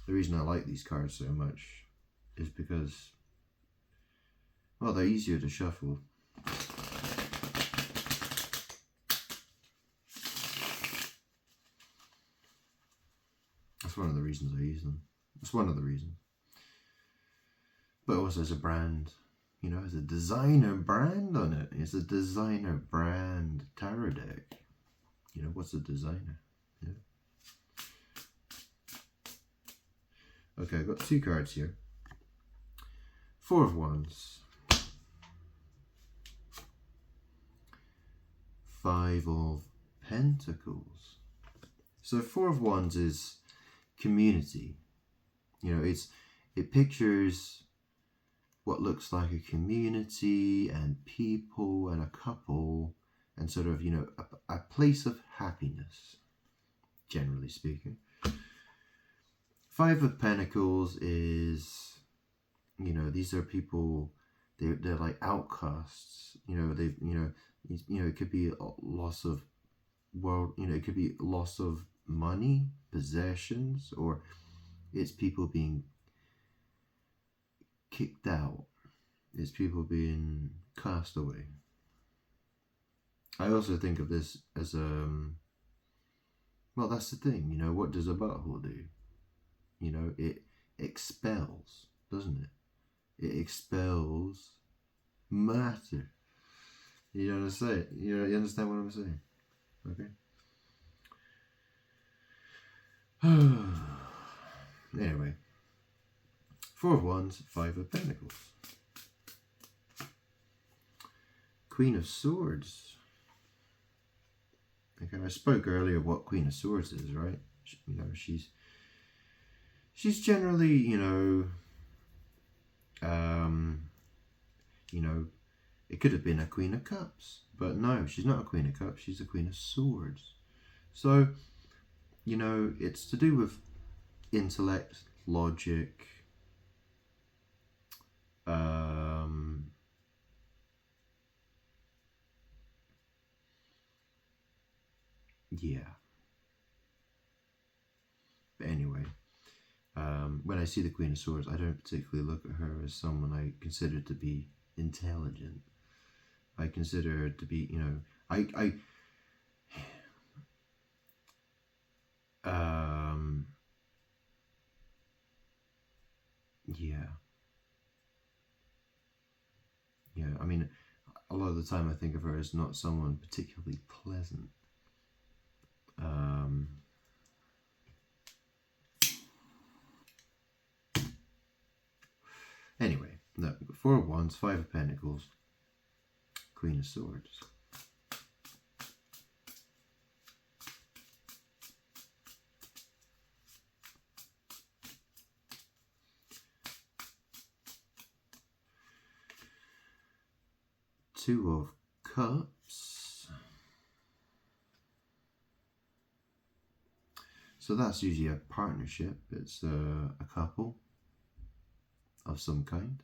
The reason I like these cards so much is because, well, they're easier to shuffle. That's one of the reasons I use them. That's one of the reasons. But also as a brand, you know, as a designer brand on it. It's a designer brand tarot deck. You know, what's a designer? Yeah. Okay, I've got 2 cards here. 4 of Wands. 5 of Pentacles. So 4 of Wands is community. You know, it pictures what looks like a community and people and a couple and sort of, you know, a place of happiness, generally speaking. 5 of Pentacles is, you know, these are people, they're like outcasts. You know, it could be a loss of it could be loss of money, possessions, or it's people being kicked out. It's people being cast away. I also think of this as well, that's the thing, you know, what does a butthole do? You know, it expels, doesn't it? It expels matter. You know what I'm saying? You understand what I'm saying? Okay. Anyway. 4 of Wands, 5 of Pentacles. Queen of Swords. Okay, I spoke earlier what Queen of Swords is, right? You know, she's generally, you know, it could have been a Queen of Cups, but no, she's not a Queen of Cups. She's a Queen of Swords. So, you know, it's to do with intellect, logic, yeah. But anyway, when I see the Queen of Swords, I don't particularly look at her as someone I consider to be intelligent. I consider her to be, you know, yeah, I mean, a lot of the time I think of her as not someone particularly pleasant. Anyway, no, 4 of Wands, 5 of Pentacles, Queen of Swords. Two of Cups. So that's usually a partnership. It's a couple of some kind.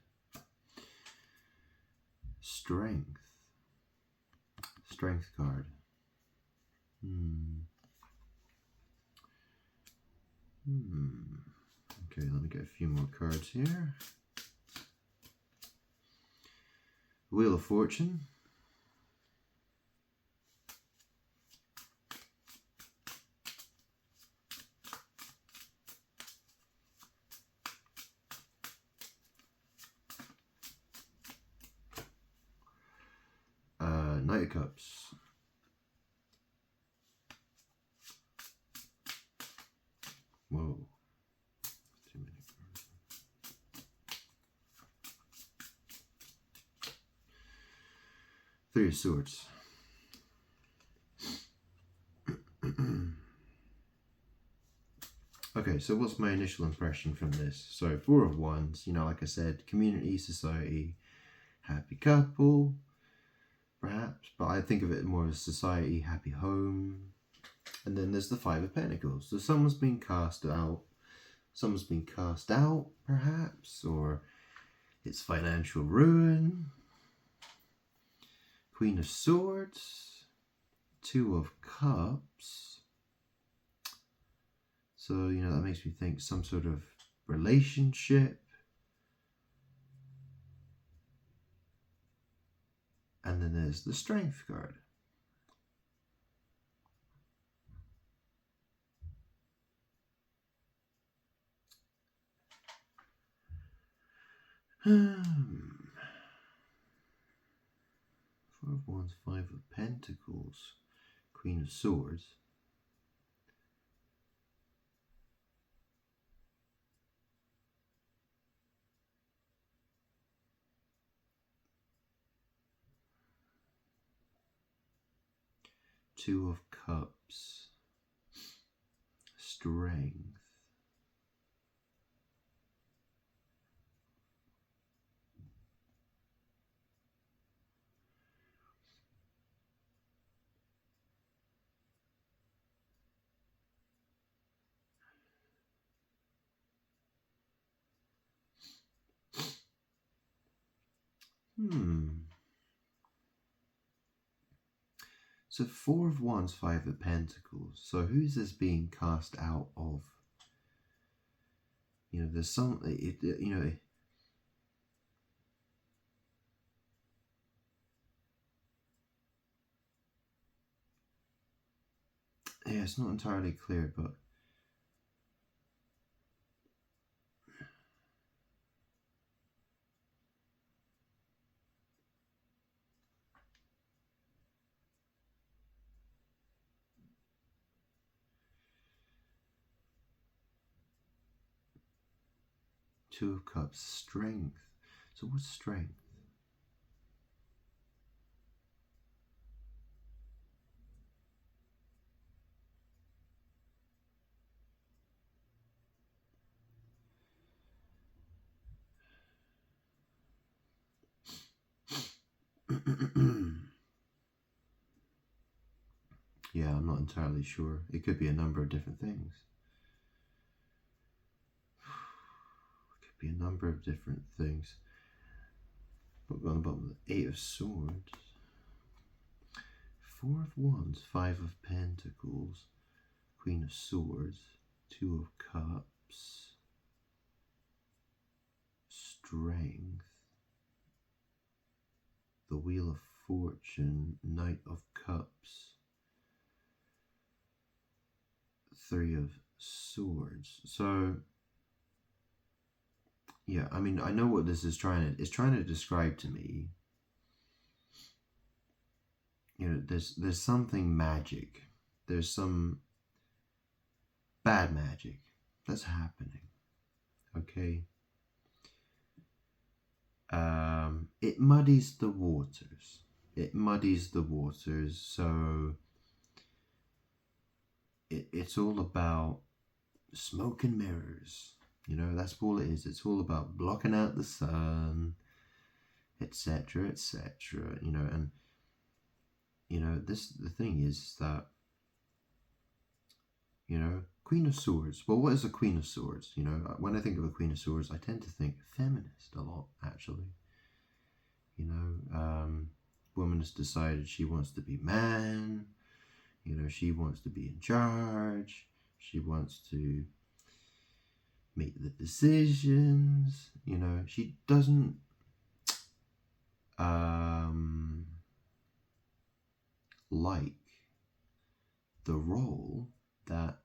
Strength. Strength card. Okay, let me get a few more cards here. Wheel of Fortune. Knight of Cups. Whoa. Too many cards. Three of Swords. Okay, so what's my initial impression from this? So 4 of Wands, you know, like I said, community, society, happy couple, perhaps, but I think of it more as society, happy home. And then there's the 5 of Pentacles. So someone's been cast out. Someone's been cast out, perhaps, or it's financial ruin. Queen of Swords. 2 of Cups. So, you know, that makes me think some sort of relationship. And then there's the Strength card. Four of Wands, Five of Pentacles, Queen of Swords. Two of Cups, Strength. So Four of Wands, Five of Pentacles. So who's this being cast out of? You know, there's some, you know, yeah, it's not entirely clear, but Two of Cups, Strength. So what's Strength? Yeah, I'm not entirely sure. It could be a number of different things. It could be a number of different things. But on the bottom, the Eight of Swords. Four of Wands, Five of Pentacles, Queen of Swords, Two of Cups, Strength, the Wheel of Fortune, Knight of Cups, Three of Swords. So yeah, I mean, I know what this is trying to describe to me. You know, there's something magic. There's some bad magic that's happening. Okay. It muddies the waters. It muddies the waters. So it's all about smoke and mirrors. You know, that's all it is. It's all about blocking out the sun, etc., etc. You know, and you know, the thing is that, you know, Queen of Swords. Well, what is a Queen of Swords? You know, when I think of a Queen of Swords, I tend to think feminist a lot, actually. You know, woman has decided she wants to be man. You know, she wants to be in charge. She wants to make the decisions. You know, she doesn't like the role that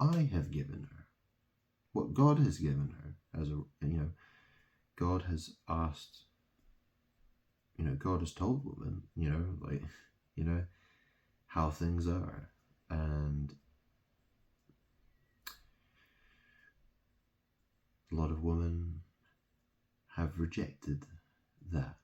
I have given her, what God has given her as a, you know, God has asked, you know, God has told women, you know, like, you know, how things are. And a lot of women have rejected that.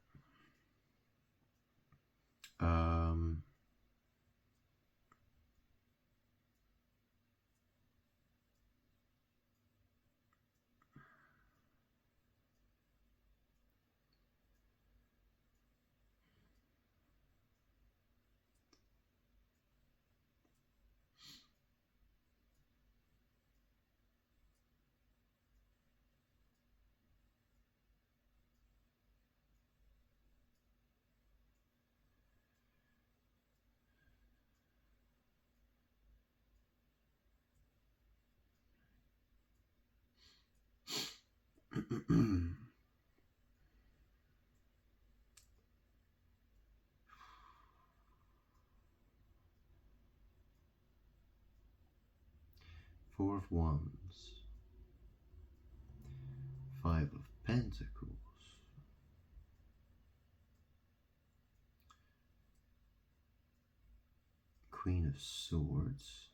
Four of Wands, Five of Pentacles, Queen of Swords,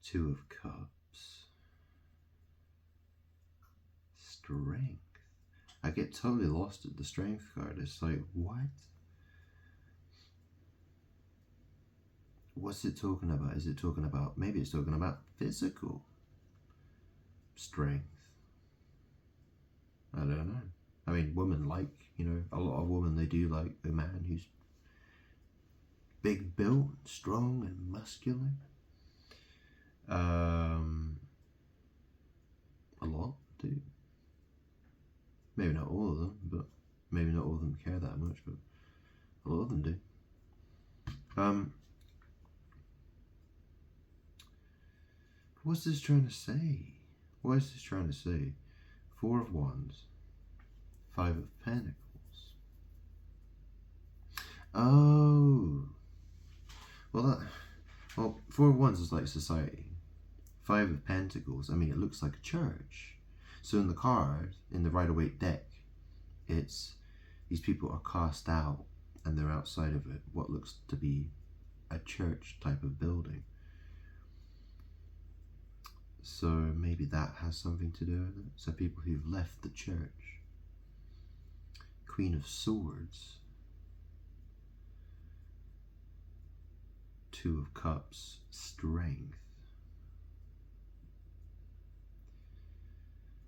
Two of Cups, Strength. I get totally lost at the Strength card. It's like, what? What's it talking about? Is it talking about, maybe it's talking about physical strength? I don't know. I mean, women like, a lot of women, they do like a man who's big built, strong and muscular. A lot do. Maybe not all of them, but maybe not all of them care that much, but a lot of them do. What's this trying to say? What is this trying to say? Four of Wands, Five of Pentacles. Oh, well, Four of Wands is like society. Five of Pentacles, I mean, it looks like a church. So in the card, in the Rider-Waite deck, it's these people are cast out and they're outside of it, what looks to be a church type of building. So maybe that has something to do with it. So people who've left the church. Queen of Swords, Two of Cups, Strength.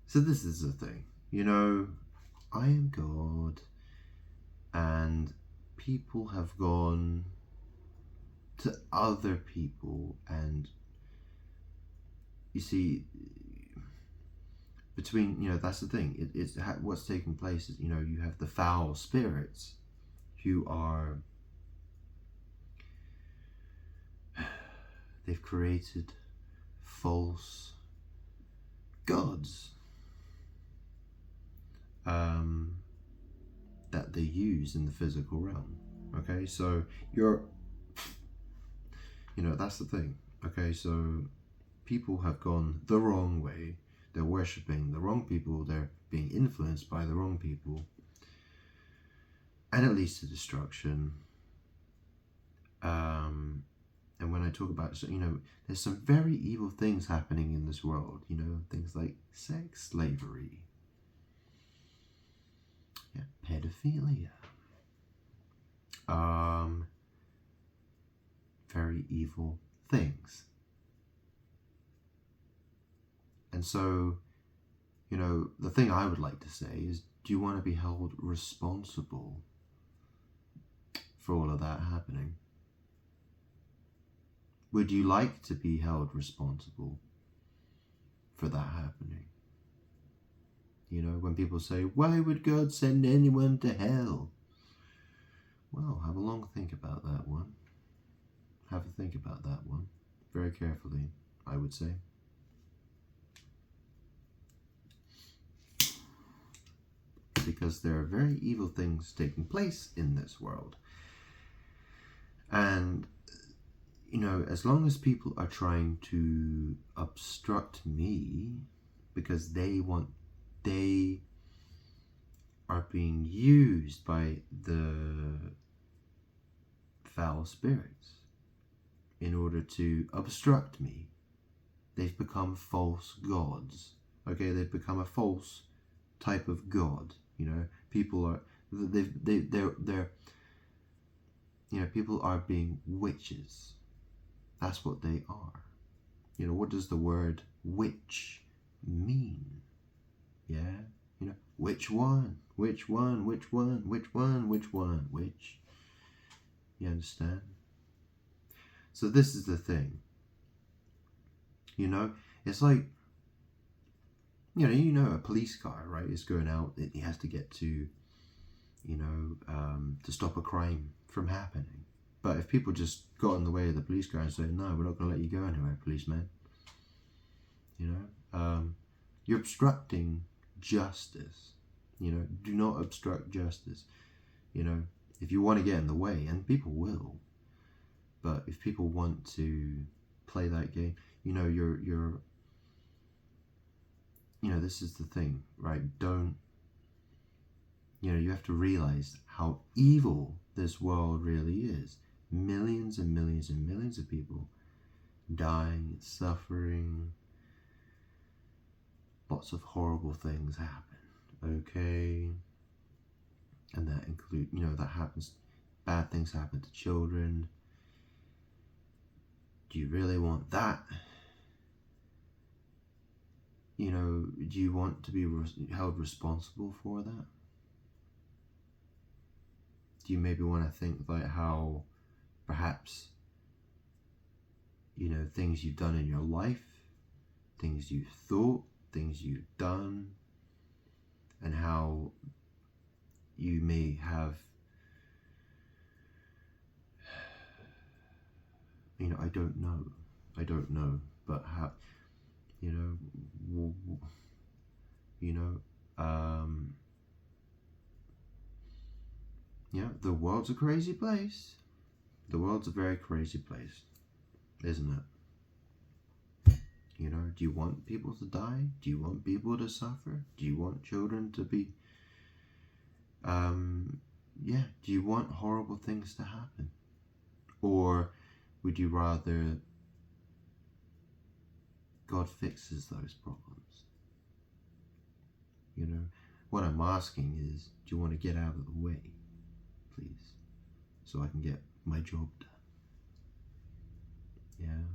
So this is the thing, I am God, and people have gone to other people, and you see, between, that's the thing, it's what's taking place is, you have the foul spirits who are, they've created false gods that they use in the physical realm. Okay, so that's the thing. Okay, so people have gone the wrong way. They're worshipping the wrong people. They're being influenced by the wrong people, and it leads to destruction. And when I talk about, there's some very evil things happening in this world. Things like sex slavery, pedophilia, very evil things. And so, the thing I would like to say is, do you want to be held responsible for all of that happening? Would you like to be held responsible for that happening? When people say, why would God send anyone to hell? Well, have a long think about that one. Have a think about that one very carefully, I would say. Because there are very evil things taking place in this world. And, as long as people are trying to obstruct me because they are being used by the foul spirits in order to obstruct me, they've become false gods. Okay, they've become a false type of god. People are people are being witches. That's what they are. What does the word witch mean? Yeah, which one? Which one? Which one? Which one? Which one? Which? You understand? So this is the thing. It's like, a police car, right? It's going out. It has to get to, to stop a crime from happening. But if people just got in the way of the police guy and said, no, we're not going to let you go anywhere, policeman, you're obstructing justice. Do not obstruct justice. If you want to get in the way, and people will, but if people want to play that game, this is the thing, right? You have to realize how evil this world really is. Millions and millions and millions of people dying, suffering, lots of horrible things happen, okay? And that include, that happens, bad things happen to children. Do you really want that? Do you want to be held responsible for that? Do you maybe want to think like how perhaps, things you've done in your life, things you've thought, things you've done, and how you may have, I don't know, but how, the world's a crazy place. The world's a very crazy place, isn't it? Do you want people to die? Do you want people to suffer? Do you want children to be, do you want horrible things to happen? Or would you rather God fixes those problems? What I'm asking is, do you want to get out of the way, please, so I can get my job done? Yeah?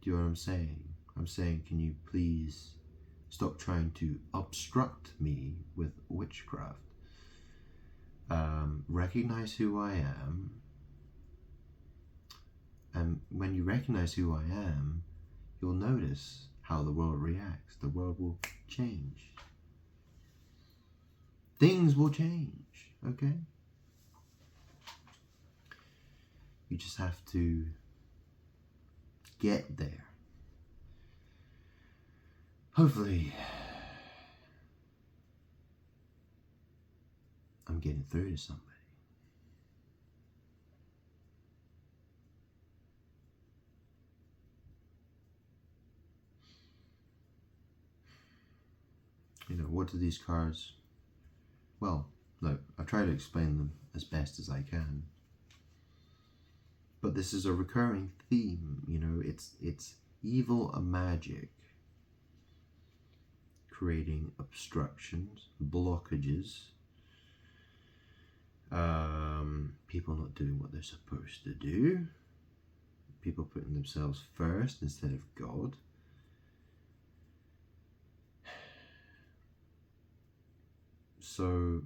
Do you know what I'm saying? I'm saying, can you please stop trying to obstruct me with witchcraft? Recognize who I am. And when you recognize who I am, you'll notice how the world reacts. The world will change. Things will change, okay? You just have to get there. Hopefully, I'm getting through to somebody. What do these cards... Well, look, I've tried to explain them as best as I can. But this is a recurring theme, it's evil and magic creating obstructions, blockages, people not doing what they're supposed to do, people putting themselves first instead of God. So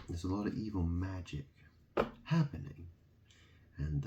there's a lot of evil magic happening, and